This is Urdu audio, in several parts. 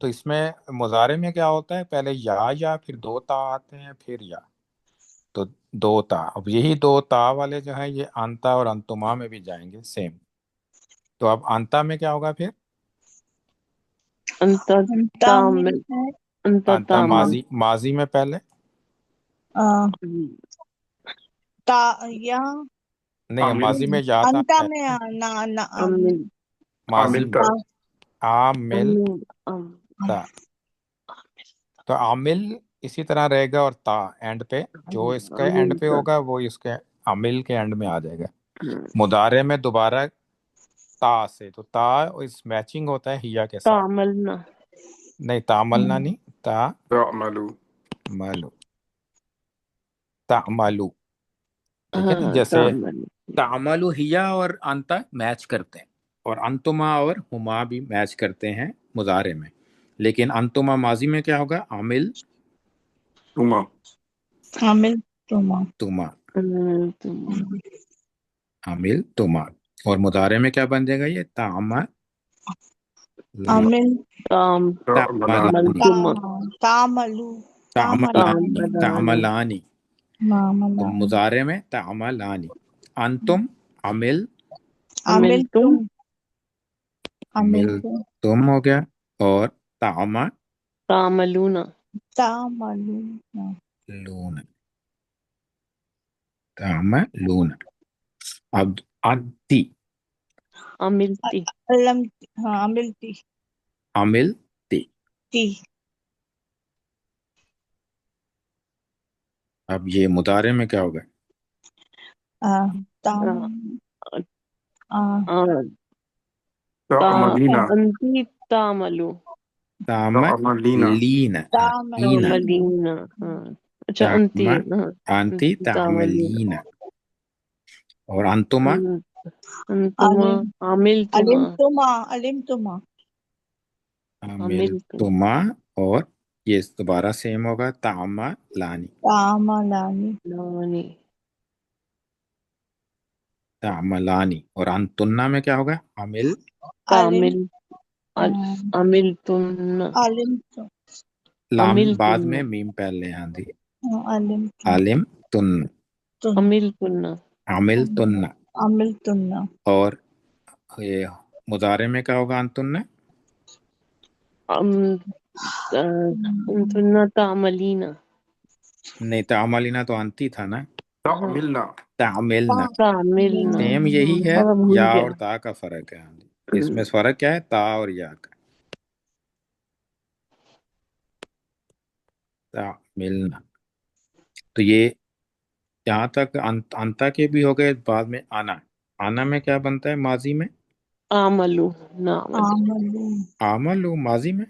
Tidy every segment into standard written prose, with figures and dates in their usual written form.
تو اس میں مضارع میں کیا ہوتا ہے، پہلے یا پھر دو تا آتے ہیں پھر یا، تو دو تا، اب یہی دو تا والے جو ہیں یہ انتا اور انتما میں بھی جائیں گے سیم. تو اب انتا میں کیا ہوگا پھر؟ انت تعمل تعمل ہے انت انتا تعمل ماضی میں پہلے، آ، تا یا نہیں عامل ماضی میں یا تھا انتا پہلے میں نا، عامل ماضی عامل میں تا تا- عامل عامل تا. تو عامل اسی طرح رہے گا، اور تا اینڈ پہ، جو اس کے اینڈ پہ ہوگا وہ اس کے عامل کے اینڈ میں آ جائے گا. مضارع میں دوبارہ تا سے، تو تا اس میچنگ ہوتا ہے ہیا کے ساتھ. تعملنا نہیں تعملنا نہیں، تا تعملو مالو، تعملو. ٹھیک ہے نا، جیسے تعمل تعملو ہیا اور انتا میچ کرتے ہیں، اور انتما اور ہما بھی میچ کرتے ہیں مضارع میں. لیکن انتما ماضی میں کیا ہوگا؟ عامل تما حامل تما تما، تم عامل تما. اور مضارع میں کیا بن جائے گا؟ یہ تعمل عامل تام تعملان تعملانی، تعملو تعملانی، تعملانی تعملانی. تو تعملان مضارع میں تعملانی. انتم عمل عملتم عمل عملتم تم ہو گیا، اور تعملون تعملون تعملون تعملون. اب انتی عملتی علم ہاں عملتی عملتی. تی اب یہ مضارع میں کیا ہوگا؟ تام تعملینا انتی تعملو تعملینا تعملین، لینا، تعملین تعملین اچھا انتی ہے نا انتی انتی تعملین تعملین. اور انتما انتما علم عملتما علمتما عملتما عملتم عملتما. اور یہ دوبارہ سیم ہوگا، تعملانی تعملانی لانی تعملانی. اور انتنا میں کیا ہوگا؟ عمل علم عملتن علمتم لام بعد عملتن میں میم پہلے آندھی. علمتم عالم تن، عملتن عمل تن. عملتن اور یہ مضارع میں کیا ہوگا؟ انتن انتن تعملین نہیں، تعملینا تو انتی تھا نا، تعملنا تعملنا. تعملنا سیم یہی ہے، اب بھول یا گیا اور تا کا فرق ہے. اس میں فرق کیا ہے؟ تا اور یا کا. تعملنا. تو یہ یہاں تک انتا کے بھی ہو گئے. بعد میں آنا میں کیا بنتا ہے ماضی میں؟ عملو نعمل عملون عمل ماضی میں،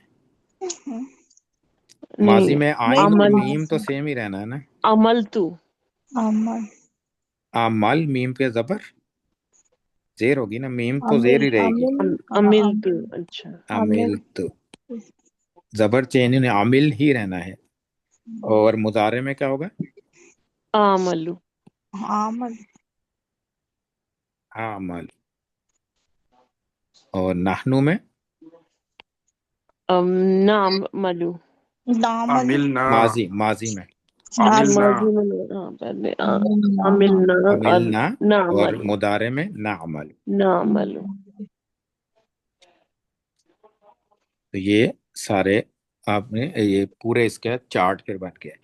ماضی نہیں میں آئین اور عمل میم تو سیم ہی رہنا ہے نا. عملتو عمل عمل میم پہ زبر زیر ہوگی نا، میم تو زیر عمل ہی رہے گی. عملتو اچھا عمل تو زبر چینج نے عامل ہی رہنا ہے. اور مضارع میں کیا ہوگا؟ عملو عمل عمل. اور نحنو میں نعملو نعمل عملنا ماضی میں عملنا ماضی میں پہلے عملنا اور عملنا. اور نعملو مضارع میں نعمل. نعملو تو یہ سارے آپ نے یہ پورے اس کا چارٹ پھر بن گیا.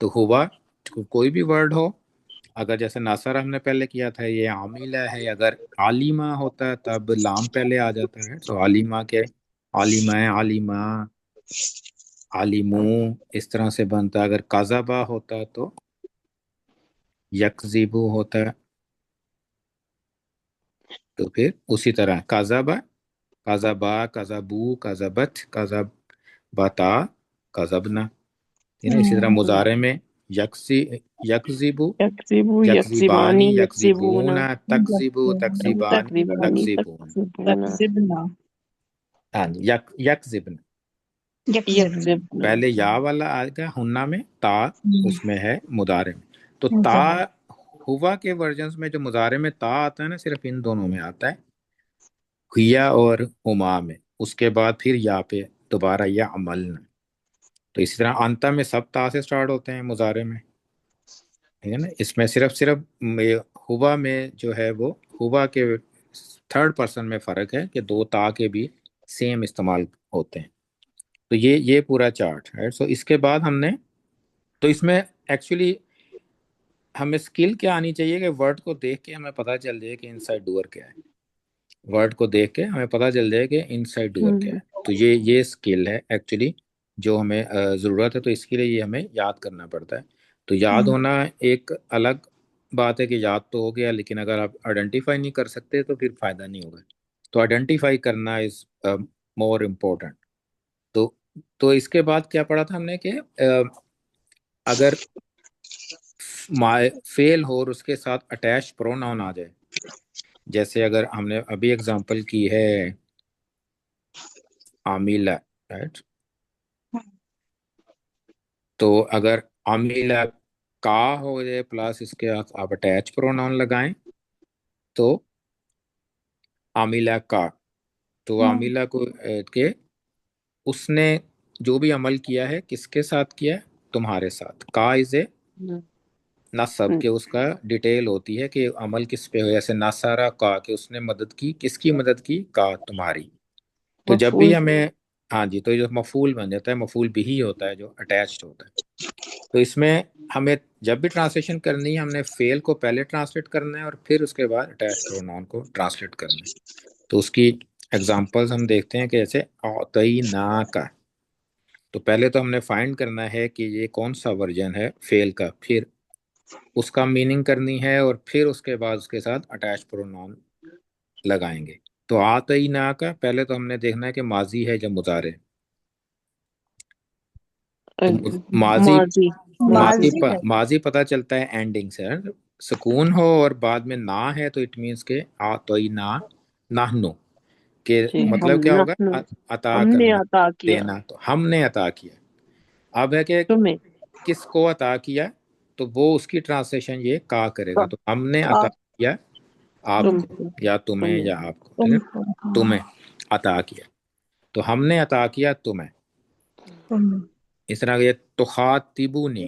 تو ہوا کوئی بھی ورڈ ہو، اگر جیسے ناصر ہم نے پہلے کیا تھا یہ عاملہ ہے، اگر عالمہ ہوتا ہے تب لام پہلے آ جاتا ہے. تو عالمہ کے عالمہ، عالمہ، عالمو اس طرح سے بنتا ہے. اگر کذبہ ہوتا تو یکذبو ہوتا ہے. تو پھر اسی طرح کذبہ، کذبا، کذبو، کذبت، کذبتا، کذبنا. اسی طرح مضارع میں یکذبو، یکذبو یکذبانی یکذبانی، یکذبون یکذبون، تکذبو، تکذبان، تقریبانی تکذبون. تکذبون یکذبنا ہاں جی، یکذبن. یکذبنا یکذبن پہلے یا والا آئے گا ہنہ میں، تا اس میں ہے مضارع میں. تو تا ہوا کے ورژنز میں جو مضارع میں تا آتا ہے نا، صرف ان دونوں میں آتا ہے، ہیا اور ہما میں. اس کے بعد پھر یا پہ دوبارہ یعملن. تو اسی طرح انتا میں سب تا سے سٹارٹ ہوتے ہیں مضارع میں، ٹھیک ہے نا. اس میں صرف ہوا میں جو ہے وہ ہوا کے تھرڈ پرسن میں فرق ہے کہ دو تا کے بھی سیم استعمال ہوتے ہیں. تو یہ پورا چارٹ ہے. سو اس کے بعد ہم نے، تو اس میں ایکچولی ہمیں اسکل کیا آنی چاہیے کہ ورڈ کو دیکھ کے ہمیں پتہ چل جائے کہ ان سائڈ ڈوئر کیا ہے. ورڈ کو دیکھ کے ہمیں پتہ چل جائے کہ ان سائڈ ڈوئر کیا ہے. تو یہ اسکل ہے ایکچولی جو ہمیں ضرورت ہے. تو اس کے لیے یہ ہمیں یاد کرنا پڑتا ہے. تو یاد ہونا ایک الگ بات ہے کہ یاد تو ہو گیا، لیکن اگر آپ آئیڈینٹیفائی نہیں کر سکتے تو پھر فائدہ نہیں ہوگا. تو آئیڈینٹیفائی کرنا از مور امپورٹنٹ. تو اس کے بعد کیا پڑھا تھا ہم نے کہ اگر فیل ہو اور اس کے ساتھ اٹیچ پروناؤن آ جائے، جیسے اگر ہم نے ابھی اگزامپل کی ہے عاملہ، رائٹ. تو اگر عاملہ کا ہو جائے پلس اس کے ساتھ آپ اٹیچ پروناؤن لگائیں تو عاملہ کا. تو عاملہ کو کہ اس نے جو بھی عمل کیا ہے کس کے ساتھ کیا ہے؟ تمہارے ساتھ. کا از اے نصب کہ اس کا ڈیٹیل ہوتی ہے کہ عمل کس پہ ہو، جیسے نصارہ کا کہ اس نے مدد کی، کس کی مدد کی؟ کا تمہاری. تو جب بھی ہمیں ہاں جی، تو یہ جو مفعول بن جاتا ہے مفعول بھی ہوتا ہے جو اٹیچڈ ہوتا ہے. تو اس میں ہمیں جب بھی ٹرانسلیشن کرنی ہے ہم نے فعل کو پہلے ٹرانسلیٹ کرنا ہے اور پھر اس کے بعد اٹیچ پروناؤن کو ٹرانسلیٹ کرنا ہے. تو اس کی ایگزامپلز ہم دیکھتے ہیں کہ جیسے اعطیناک. تو پہلے تو ہم نے فائنڈ کرنا ہے کہ یہ کون سا ورژن ہے فعل کا، پھر اس کا میننگ کرنی ہے اور پھر اس کے بعد اس کے ساتھ اٹیچ پروناؤن لگائیں گے. تو اعطیناک پہلے تو ہم نے دیکھنا ہے کہ ماضی ہے یا مضارع. تو ماضی پتہ چلتا ہے اینڈنگ سے، سکون ہو اور بعد میں نہ ہے تو اٹ مینس کہ اعطینا نحنو، کہ مطلب کیا ہوگا؟ عطا کرنا، دینا. تو ہم نے عطا کیا. اب ہے کہ کس کو عطا کیا، تو وہ اس کی ٹرانسلیشن یہ کا کرے گا. تو ہم نے عطا کیا آپ کو یا تمہیں یا آپ کو، ٹھیک ہے، تمہیں عطا کیا. تو ہم نے عطا کیا تمہیں. اس طرح یہ تخاطبونی،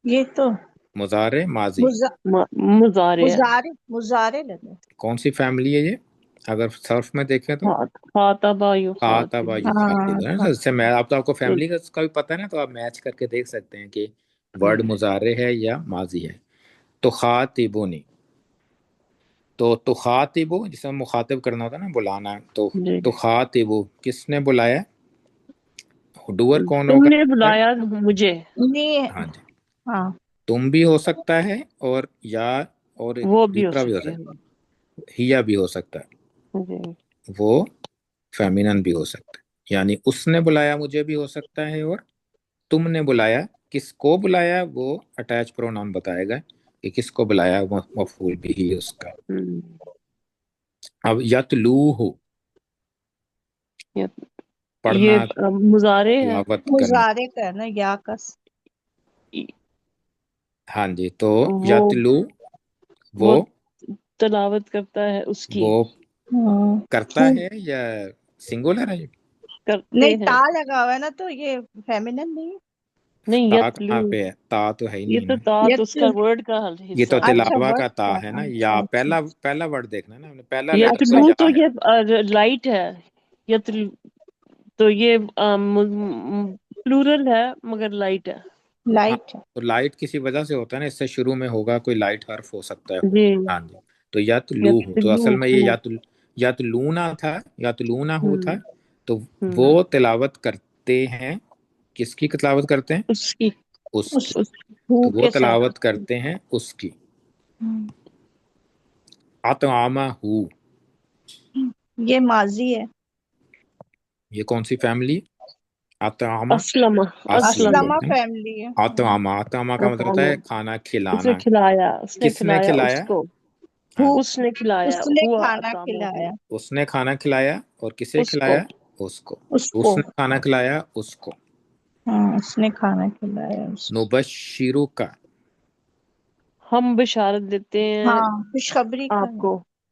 یہ تو مضارع ماضی. مضارع لگے. کون سی فیملی ہے یہ؟ اگر صرف میں دیکھیں تو خاطبہ خاطبہ یخاطب ہے. اس سے میں آپ کو فیملی کا بھی پتہ ہے نا، تو آپ میچ کر کے دیکھ سکتے ہیں کہ ورڈ مضارع ہے یا ماضی ہے. تو خاطبونی، تو تخاطبو جسے مخاطب کرنا ہوتا ہے نا، بلانا. تو تخاطبو کس نے بلایا؟ ڈوور کون تم ہوگا؟ نے بلایا مجھے. ہاں جی، تم بھی ہو سکتا ہے اور یا اور وہ بھی ہو دوسرا بھی ہو سکتے سکتا ہیں. ہے، ہیا بھی ہو سکتا ہے، وہ فیمینن بھی ہو سکتا ہے. یعنی اس نے بلایا مجھے بھی ہو سکتا ہے، اور تم نے بلایا کس کو بلایا وہ اٹیچ پروناؤن بتائے گا کہ کس کو بلایا، مفعول بھی ہی اس کا. اب یتلوہ پڑھنا، یہ مضارع ہے. تلاوت کرنا. مضارع کرنا یا کس. ہاں جی، تو وہ یتلو وہ وہ تلاوت کرتا ہے اس کی. وہ کرتا ہے یا سنگولر ہے؟ کرتے نہیں، ہیں. تا لگا ہوا ہے نا، تو یہ فیمینن نہیں ہے. نہیں، تا یتلو، کہاں پہ ہے؟ تا تو ہے ہی یہ نہیں تو نا. تا تو اس کا ورڈ کا یہ حصہ تو ہے. اچھا، تلاوہ کا ورڈ تا کا. ہے نا. اچھا یا اچھا. پہلا ورڈ دیکھنا نا، ہم نے پہلا لیٹر تو یتلو تو یا ہے. یہ لائٹ ہے. یتلو تو یہ پلورل ہے مگر لائٹ ہے. ہاں، لائٹ. تو لائٹ کسی وجہ سے ہوتا ہے نا، اس سے شروع میں ہوگا کوئی لائٹ حرف ہو سکتا ہے. جی، ہاں جی. تو یتلوہ، تو یتلو. اصل میں یہ یتلونا تھا، یتلونہ تھا. تو ہوں، وہ تلاوت کرتے ہیں. کس کی تلاوت کرتے ہیں؟ اس کی. اس کی. اس ہو تو وہ کے ساتھ. تلاوت کرتے ہیں اس کی. اطعامہ، یہ ماضی ہے. یہ کون سی فیملی؟ اطعامہ، اسلم. اسلم اسلم. اسلمہ بولتے ہیں. فیملی ہے. اطعامہ، اطعامہ کا مطلب ہوتا ہے کھانا اس نے کھلانا. کھلایا. اس نے کس نے کھلایا اس کھلایا؟ کو. ہاں، اس نے کھلایا. اس نے ہوا کھانا اطعمہ. کھلایا اس نے کھانا کھلایا. اور کسے اس کو. کھلایا؟ اس کو. اس اس کو. نے کھانا کھلایا اس کو. اس نے کھانا کھلایا اس کو. نبشرک، ہم بشارت دیتے ہیں ہاں، خوشخبری کا آپ ہے. کو.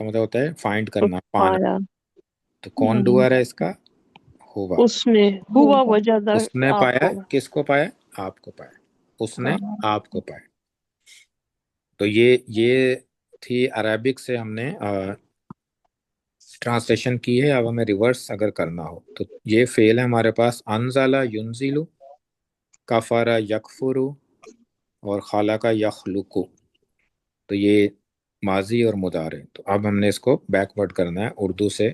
کا مطلب ہوتا ہے فائنڈ کرنا، پانا. پایا تو کون ڈوئر ہے اس کا؟ ہوا. اس نے، ہوا وجدہ اس نے آپ پایا، کو. کس کو پایا؟ آپ کو پایا. اس نے آپ کو پایا. تو یہ تھی عربک سے ہم نے ٹرانسلیشن کی ہے. اب ہمیں ریورس اگر کرنا ہو تو یہ فعل ہے ہمارے پاس: انزلہ ینزلو، کفر یکفرو، اور خلق یخلقو. تو یہ ماضی اور مضارع. تو اب ہم نے اس کو بیکورڈ کرنا ہے اردو سے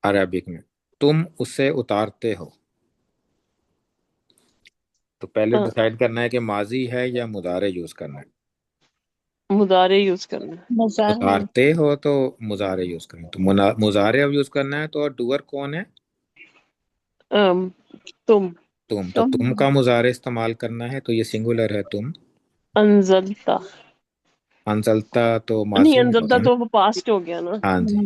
عربک میں. تم اسے اتارتے ہو. تو پہلے ڈیسائیڈ کرنا ہے کہ ماضی ہے یا مضارع یوز کرنا ہے. مضارع یوز کرنا. اتارتے ہو تو مضارع یوز کرنا. تو مضارع اب یوز کرنا ہے. تو ڈوئر کون ہے؟ تم. تو تم کا مضارع استعمال کرنا ہے. تو یہ سنگولر ہے تم. انزلتا. انزلتا تو نہیں، ماضی میں انزلتا ہوگا نا. تو وہ پاسٹ ہو گیا نا. ہاں جی.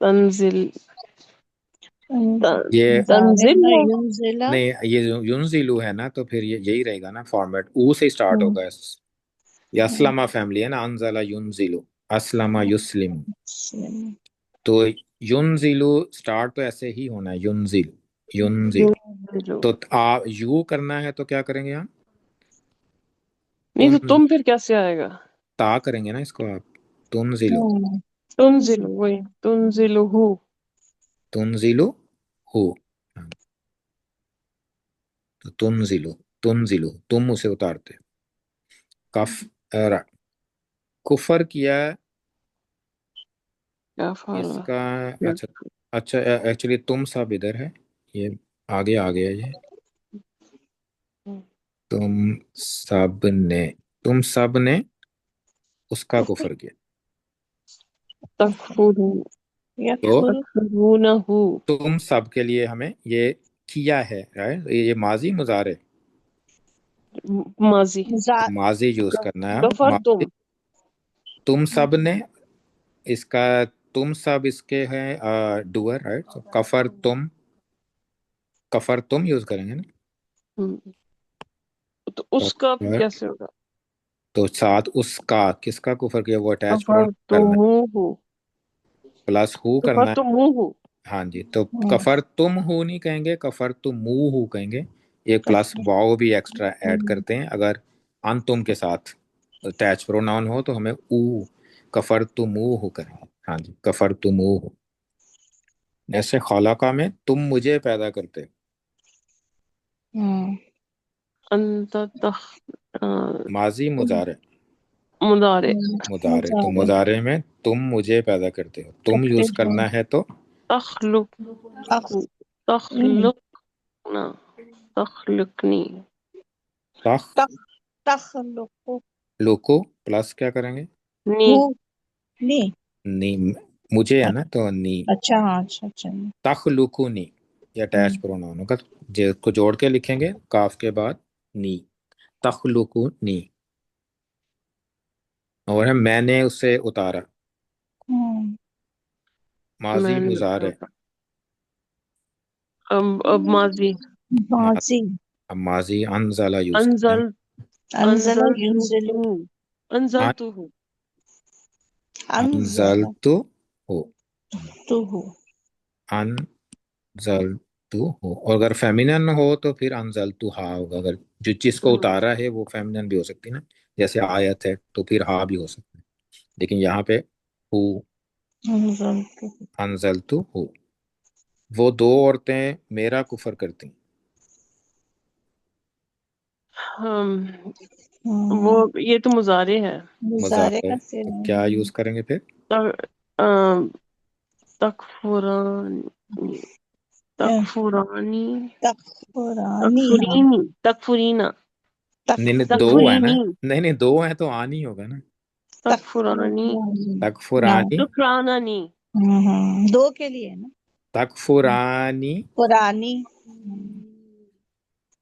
تنزل یہ تنزل نہیں، یہ ینزلو ہے نا، تو پھر یہی رہے گا نا فارمیٹ. او سے اسٹارٹ ہوگا. یہ اسلمہ فیملی ہے نا. انزلہ ینزلو، اسلمہ یسلم. تو ینزلو اسٹارٹ تو ایسے ہی ہونا ہے، ینزل ینزل. تو یو کرنا ہے تو کیا کریں گے ہم؟ نہیں، تو تم پھر کیسے آئے گا؟ تا کریں گے نا اس کو آپ. تنزلو، تنزل، وہی تنزل ہو. تنزلو ہو. تو تنزلو، تنزلو تم اسے اتارتے. کفر کیا اس کا. اچھا اچھا، ایکچولی تم سب ادھر ہے، یہ آگے آ گیا. یہ تم سب نے اس کا کفر کیا. تکفرون، تو تکفرونہ. تم سب کے لیے ہمیں یہ کیا ہے، یہ ماضی مضارع. ماضی. ماضی یوز کرنا ہے. کفر تم. تم سب نے اس کا، تم سب اس کے ہیں ڈوئر، رائٹ. کفر تم، کفر تم یوز کریں گے نا. تو اس کا کفر، کیسے ہوگا؟ تو ساتھ اس کا، کس کا کفر کیا؟ وہ اٹیچ کفر پروناؤن کرنا ہے، تم، پلس ہو کفر کرنا ہے. تم. ہاں جی. تو کفر تم ہو نہیں کہیں گے، کفر تم ہو کہیں گے. ایک پلس واؤ بھی ایکسٹرا ایڈ کرتے ہیں. اگر ان تم کے ساتھ اٹیچ پروناؤن ہو تو ہمیں او، کفر تم ہو کریں گے. ہاں جی، کفر تم ہو. ایسے خلقہ میں تم مجھے پیدا کرتے. انت ماضی مضارع. مضارع. مضارع تو مضارع میں تم مجھے پیدا کرتے ہو. تم یوز کرنا ہے تو تخلق، تخلقنا، تخلقنی. لوکو پلس کیا کریں گے؟ نی. نی. مجھے ہے نا تو نی. اچھا اچھا. تخلقنی یا اٹیچ پروناؤن ہوگا. جس کو جوڑ کے لکھیں گے کاف کے بعد نی. تخلقنی. اور ہے میں نے اسے اتارا. ماضی میں نے مضارع. اب ماضی. اب ماضی انزلہ یوز کریں انزل، گے. انزلتو، انزلتو. انزلتو ہو، انزلتو ہو. اور اگر فیمینن ہو تو پھر انزلتو ہا ہوگا. اگر جو چیز کو اتارا ہے وہ فیمینن بھی ہو سکتی نا، جیسے آیت ہے تو پھر ہا بھی ہو سکتا ہے. لیکن یہاں پہ ہو، انزلتو ہو. وہ دو عورتیں میرا کفر کرتی. وہ یہ تو مضارع ہے. مضارع. تو کیا یوز کریں گے پھر؟ تکفرانی، تکفرانی، تکفرانی، تکفرینا. نہیں نہیں، دو ہے نا. نہیں نہیں، دو ہیں تو آن ہی ہوگا نا. تکفرانی، تکفرانی، تکرانانی. دو کے لیے نا. تکفرانی پرانی.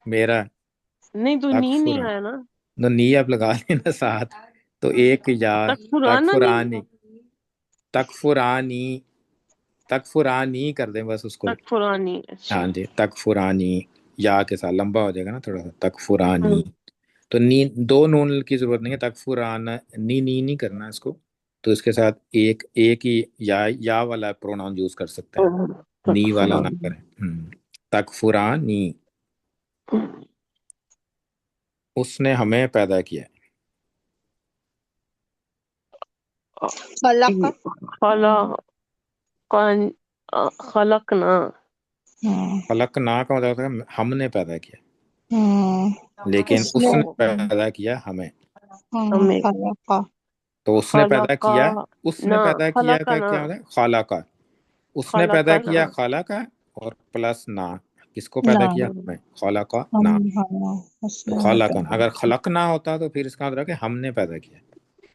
میرا. نہیں تو نی نہیں تکفران آیا نا. نو نی آپ لگا لینا ساتھ. تو ایک یا تکفرانا نہیں، تکفرانی، تکفرانی، تکفرانی کر دیں بس اس کو. تکفرانی. اچھا. ہاں جی، تکفرانی یا کے ساتھ لمبا ہو جائے گا نا تھوڑا سا. تکفرانی. تو دو نون کی ضرورت نہیں ہے، تکفران نی نہیں کرنا اس کو، تو اس کے ساتھ ایک ہی یا والا پروناؤن یوز کر سکتے ہیں، نی والا نہ کریں۔ تکفرانی، اس نے ہمیں پیدا کیا، خلق، خلقنا، خلقنا کا مطلب ہے ہم نے پیدا کیا، لیکن اس اس نے نے پیدا کیا ہمیں، ہمیں خلق، تو اس نے پیدا خلقا کیا، اس نے نا، پیدا کیا کا خلقنا، کیا ہوتا ہے؟ خالہ کا، اس نے پیدا خلقنا، کیا خالہ کا، اور پلس نا، کس کو پیدا کیا؟ نام، ہمیں، خالہ کا ہم، نا، اس تو نے ہمیں خالہ کا پیدا اگر کیا، خلق نہ ہوتا تو پھر اس کا مطلب ہے کہ ہم نے پیدا کیا،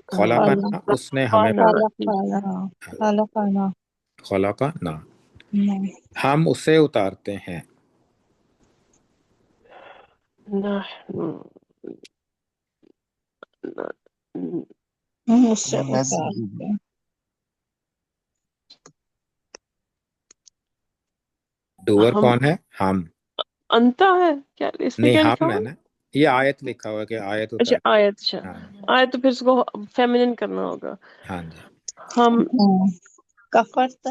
خالہ کا نا، خلق، اس نے ہمیں خلقنا، خلقنا، خالہ کا نا، نعم، ہم اسے اتارتے ہیں، نحن ہم اس سے ننزل اتارتے ہیں، ڈوور ہم کون ہے؟ ہم، انتا ہے کیا اس میں، نہیں کیا لکھا ہم ہوا ہے ہے؟ نا، یہ آیت لکھا ہوا ہے کہ آیت اچھا اتار، آیت، اچھا ہاں آیت تو پھر اس کو فیمنن کرنا ہوگا، ہاں جی، ہم کفرت،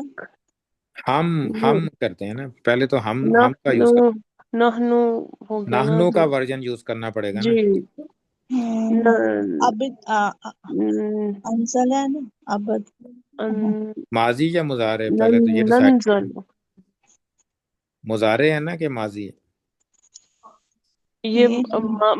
ہم کرتے ہیں نا، پہلے تو ہم کا نحنو، یوز کرتے نحنو ہو ہیں، گیا نا نحنو تو کا ورژن یوز کرنا پڑے گا نا، جی، اب انزل ہے نا، ابد، ماضی یا مضارع؟ پہلے تو یہ ڈیسائیڈ کریں، ننزل، مضارع ہے نا کہ ماضی ہے؟ یہ یہ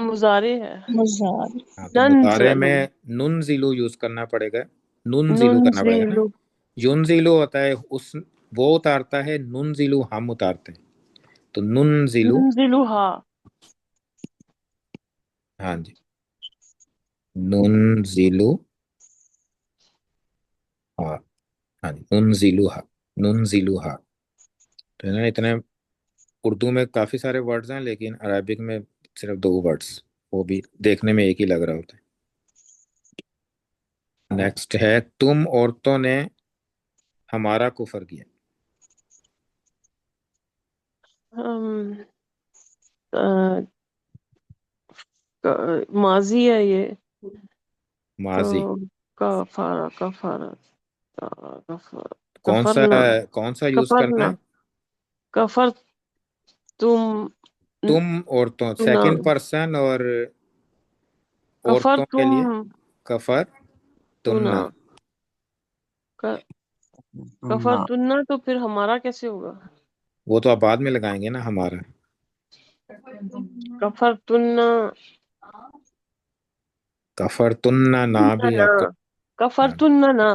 مضارع ہے، مزار، ہاں تو مضارع ننزل، میں نن زیلو یوز کرنا پڑے گا، نن زیلو کرنا پڑے گا نا، ننزل، یون زیلو ہوتا ہے اس، وہ اتارتا ہے، نن زیلو ہم اتارتے ہیں، تو نن زیلو، ننزلها، ہاں جی، نن زیلو، ہاں ہاں جی، نن زیلو ہا، نن زیلو ہا، تو ہے نا اتنے، اردو میں کافی سارے ورڈز ہیں لیکن عربک میں صرف دو ورڈز، وہ بھی دیکھنے میں ایک ہی لگ رہا ہوتا ہے۔ نیکسٹ ہے تم عورتوں نے ہمارا کفر کیا، ماضی ہے یہ، تو ماضی، کفارہ، کفارہ، کون سا کفرنا، کون سا یوز کرنا کفرنا، ہے؟ کفر تم، تم عورتوں، نہ، سیکنڈ پرسن، اور کفر عورتوں کے تم، لیے کفر تو نہ، تننا، کفر سننا تننا، تو پھر ہمارا کیسے ہوگا؟ وہ تو آپ بعد میں لگائیں گے نا ہمارا، کفر تننا، کفر تننا نا بھی نہ، آپ کا، کفر ہاں تننا نہ،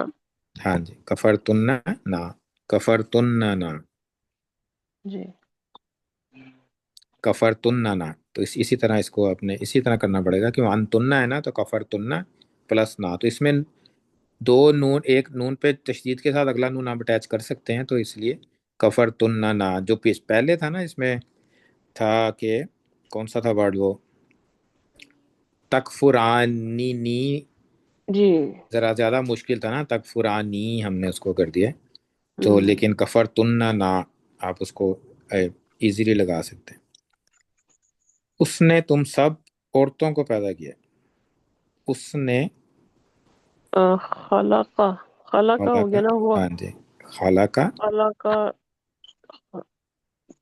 ہاں جی، کفر تننا نا، کفر تننا نا، جی، کفر تننا نا، تو اسی طرح اس کو اپنے اسی طرح کرنا پڑے گا کہ ان تننا ہے نا، تو کفر تننا پلس نا، تو اس میں دو نون، ایک نون پہ تشدید کے ساتھ اگلا نون آپ اٹیچ کر سکتے ہیں، تو اس لیے کفر تننا نا، جو پہلے تھا نا اس میں تھا کہ کون سا تھا ورڈ وہ، تکفرانی نی، جی، ذرا زیادہ مشکل تھا نا، تکفرانی ہم نے اس کو کر دیا، تو ہم، لیکن کفر تننا نا آپ اس کو ایزیلی لگا سکتے ہیں۔ اس نے تم سب عورتوں کو پیدا کیا، اس نے خلقہ، خلقہ خالہ ہو کا، گیا نا ہوا، ہاں جی، خالہ کا، خلقہ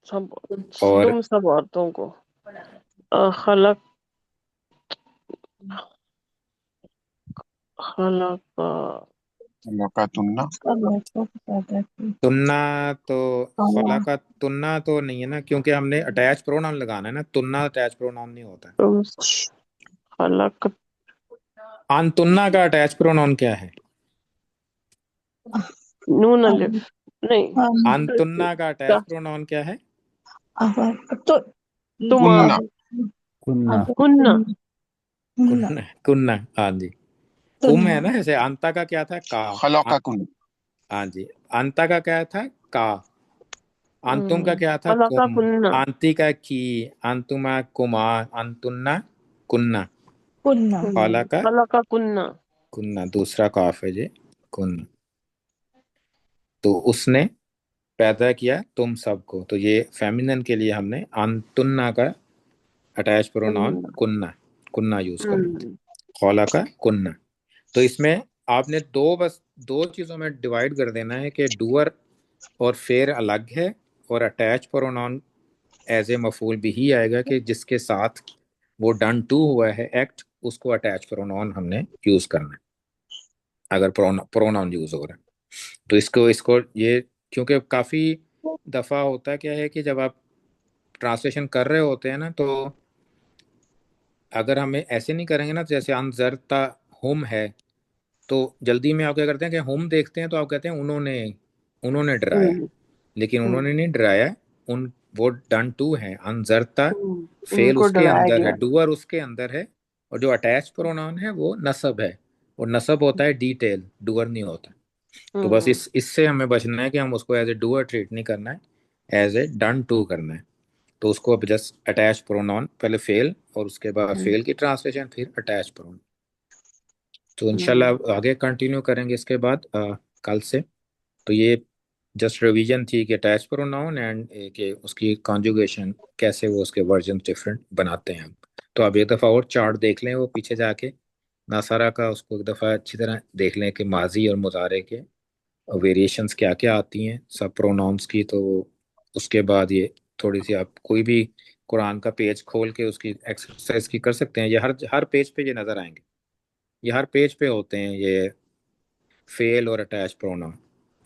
سب، اور تم سب عورتوں کو، خلق، خلق، لقاتنا اللہ کو پیدا کی، تننا، تو خالہ اللہ، کا تننا تو نہیں ہے نا، کیونکہ ہم نے اٹیچ پروناؤن لگانا ہے نا، تننا اٹیچ پروناؤن نہیں ہوتا ہے۔ تم خلق، ان تننا کا اٹیچ پروناؤن کیا ہے؟ نون الف، نہیں، ان تننا کا اٹیچ پروناؤن کیا ہے؟ تو تم، کننا کننا، اب کننا، کننا، کننا، ہاں جی، کم ہے نا، جیسے انتا کا کیا تھا؟ کا، خلقکن ہاں جی، انتا کا کیا تھا؟ کا، انتم کا کیا تھا؟ خلق کم، کننا، انتی کا کی، انتما کما، انتنا کننا، کننا، خالہ کا خلق کننا، کننا، دوسرا کاف ہے جی، کن، تو اس نے پیدا کیا تم سب کو، تو یہ فیمینن کے لیے ہم نے انتنا کا اٹیچ پروناؤن کننا، کننا یوز کرنا تھا، خولا کا کننا. تو اس میں آپ نے بس دو چیزوں میں ڈیوائڈ کر دینا ہے کہ ڈوور اور فعل الگ ہے، اور اٹیچ پروناؤن ایز اے مفعول بھی ہی آئے گا کہ جس کے ساتھ وہ ڈن ٹو ہوا ہے ایکٹ، اس کو اٹیچ پروناؤن ہم نے یوز کرنا ہے اگر پروناؤن یوز ہو رہا ہے. تو اس کو یہ کیونکہ کافی دفعہ ہوتا کیا ہے کہ جب آپ ٹرانسلیشن کر رہے ہوتے ہیں نا، تو اگر ہمیں ایسے نہیں کریں گے نا، جیسے انذرتا ہم ہے، تو جلدی میں آپ کیا کرتے ہیں کہ ہم دیکھتے ہیں تو آپ کہتے ہیں انہوں نے ڈرایا، لیکن انہوں نے نہیں ڈرایا، وہ ڈن ٹو ہے. انذرتا ان فعل کو اس کے ڈرایا اندر ہے، گیا. ڈوور اس کے اندر ہے، اور جو اٹیچ پروناؤن ہے وہ نصب ہے، اور نصب ہوتا ہے ڈیٹیل، ڈوور نہیں ہوتا. تو بس اس سے ہمیں بچنا ہے کہ ہم اس کو ایز اے ڈوور ٹریٹ نہیں کرنا ہے، ایز اے ڈن ٹو کرنا ہے. تو اس کو اب جسٹ اٹیچ پروناؤن، پہلے فعل اور اس کے بعد فعل کی ٹرانسلیشن، پھر اٹیچ پروناؤن. تو انشاءاللہ آگے کنٹینیو کریں گے اس کے بعد کل سے. تو یہ جسٹ ریویژن تھی کہ اٹیچ پروناؤن اینڈ کہ اس کی کانجوگیشن کیسے وہ اس کے ورژن ڈفرینٹ بناتے ہیں. تو آپ ایک دفعہ اور چارٹ دیکھ لیں وہ پیچھے جا کے ناصرہ کا، اس کو ایک دفعہ اچھی طرح دیکھ لیں کہ ماضی اور مضارع کے ویریشنس کیا کیا آتی ہیں سب پروناؤنس کی. تو اس کے بعد یہ تھوڑی سی آپ کوئی بھی قرآن کا پیج کھول کے اس کی ایکسرسائز کی کر سکتے ہیں. یہ ہر پیج پہ یہ نظر آئیں گے، یہ ہر پیج پہ ہوتے ہیں یہ فعل اور اٹیچ پروناؤن.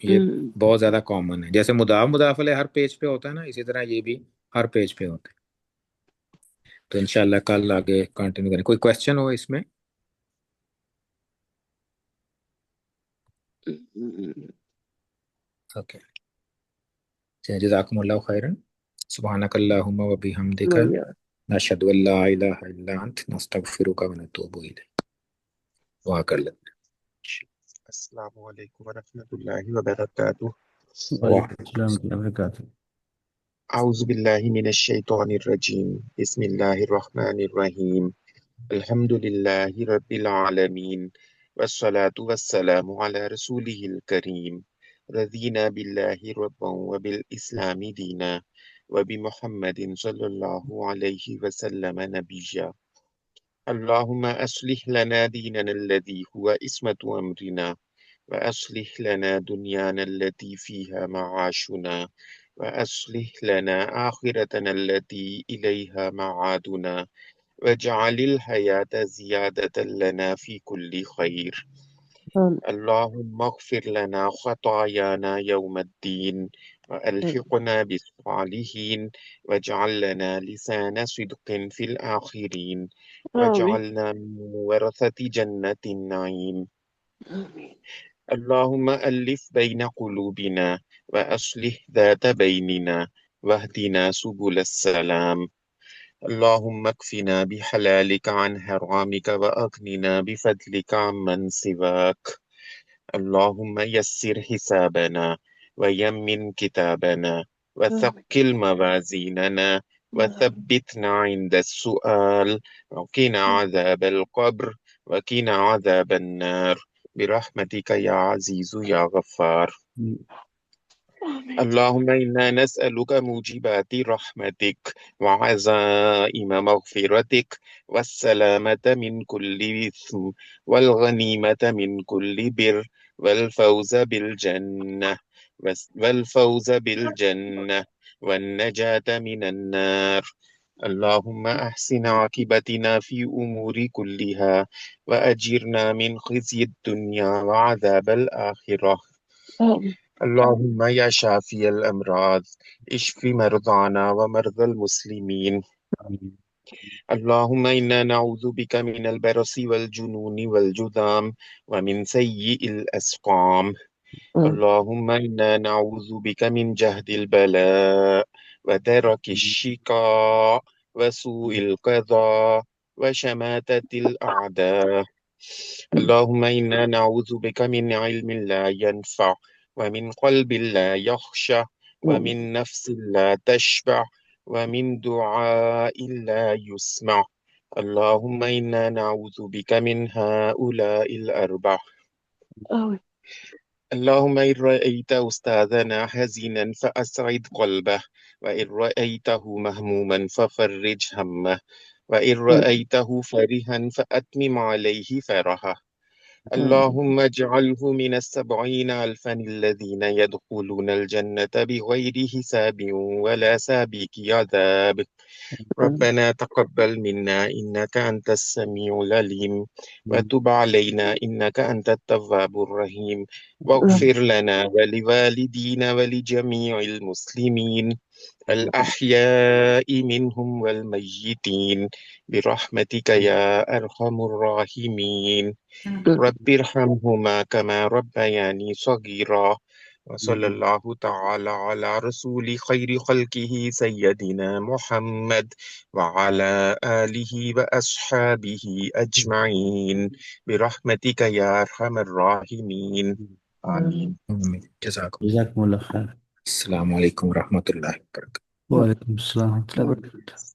یہ بہت زیادہ کامن ہے، جیسے مضاف علیہ ہر پیج پہ ہوتا ہے نا، اسی طرح یہ بھی ہر پیج پہ ہوتا ہے. تو انشاءاللہ کل آگے کنٹینیو کریں. کوئی کوشچن ہو اس میں؟ اوکے، جزاکم اللہ خیرن. سبحانک اللہم و بحمدک، نشہد ان لا الہ الا انت، نستغفرک و نتوب الیک. دعا کر لیتے السلام علیکم ورحمۃ اللہ وبرکاتہ. ہیں. وعلیکم السلام ورحمۃ اللہ وبرکاتہ. اعوذ باللہ من الشیطان الرجیم. بسم اللہ الرحمن الرحیم. الحمد للہ رب العالمین، والصلاة والسلام علی رسولہ الکریم. رضینا باللہ ربا وبالاسلام دینا وبمحمد صلی اللہ علیہ وسلم نبیا. اللہم اصلح لنا دیننا الذی هو عصمت امرنا، وأصلح لنا دنيانا التي فيها معاشنا، وأصلح لنا آخرتنا التي إليها معادنا، واجعل الحياة زيادة لنا في كل خير. اللهم اغفر لنا خطايانا يوم الدين، وألحقنا بالصالحين، واجعل لنا لسان صدق في الآخرين، واجعلنا من ورثة جنة النعيم. اللهم ألف بين قلوبنا، وأصلح ذات بيننا، واهدنا سبل السلام. اللهم اكفنا بحلالك عن حرامك، وأغننا بفضلك عمن سواك. اللهم يسر حسابنا، ويمن كتابنا، وثقل موازيننا، وثبتنا عند السؤال، وقنا عذاب القبر، وقنا عذاب النار، برحمتك يا عزيز يا غفار. اللهم إنا نسألك موجبات رحمتك، وعزائم مغفرتك، والسلامة من كل إثم، والغنيمة من كل بر، والفوز بالجنة، والنجاة من النار. اللهم أحسن عاقبتنا في أمور كلها، وأجرنا من خزي الدنيا وعذاب الآخرة. اللهم يا شافي الأمراض، اشف مرضانا ومرضى المسلمين. اللهم إنا نعوذ بك من البرص والجنون والجذام، ومن سيء الأسقام. اللهم إنا نعوذ بك من جهد البلاء، ودرك الشقاء، وسوء القضاء، وشماتة الأعداء. اللهم إنا نعوذ بك من علم لا ينفع، ومن قلب لا يخشع، ومن نفس لا تشبع، ومن دعاء لا يسمع. اللهم إنا نعوذ بك من هؤلاء الأربع. اللهم إن رأيت أستاذنا حزينا فأسعد قلبه، وإن رأيته مهموما ففرج همه، وإن رأيته فرحا فأتمم عليه فرحه. اللهم اجعله من 70,000 الذين يدخلون الجنة بغير حساب ولا سابق عذاب. ربنا تقبل منا إنك أنت السميع العليم وتب علينا إنك أنت التواب الرحيم واغفر لنا ولوالدينا ولجميع المسلمين الأحياء منهم والميتين برحمتك يا أرحم الراحمين. رب ارحمهما كما ربياني صغيرا. وصلى الله تعالى على رسول خير خلقه سيدنا محمد وعلى آله وأصحابه أجمعين برحمتك يا أرحم الراحمين. آمين. جزاکم جزاكم الله خير. السلام علیکم ورحمۃ اللہ وبرکاتہ. وعليكم السلام ورحمة الله وبركاته.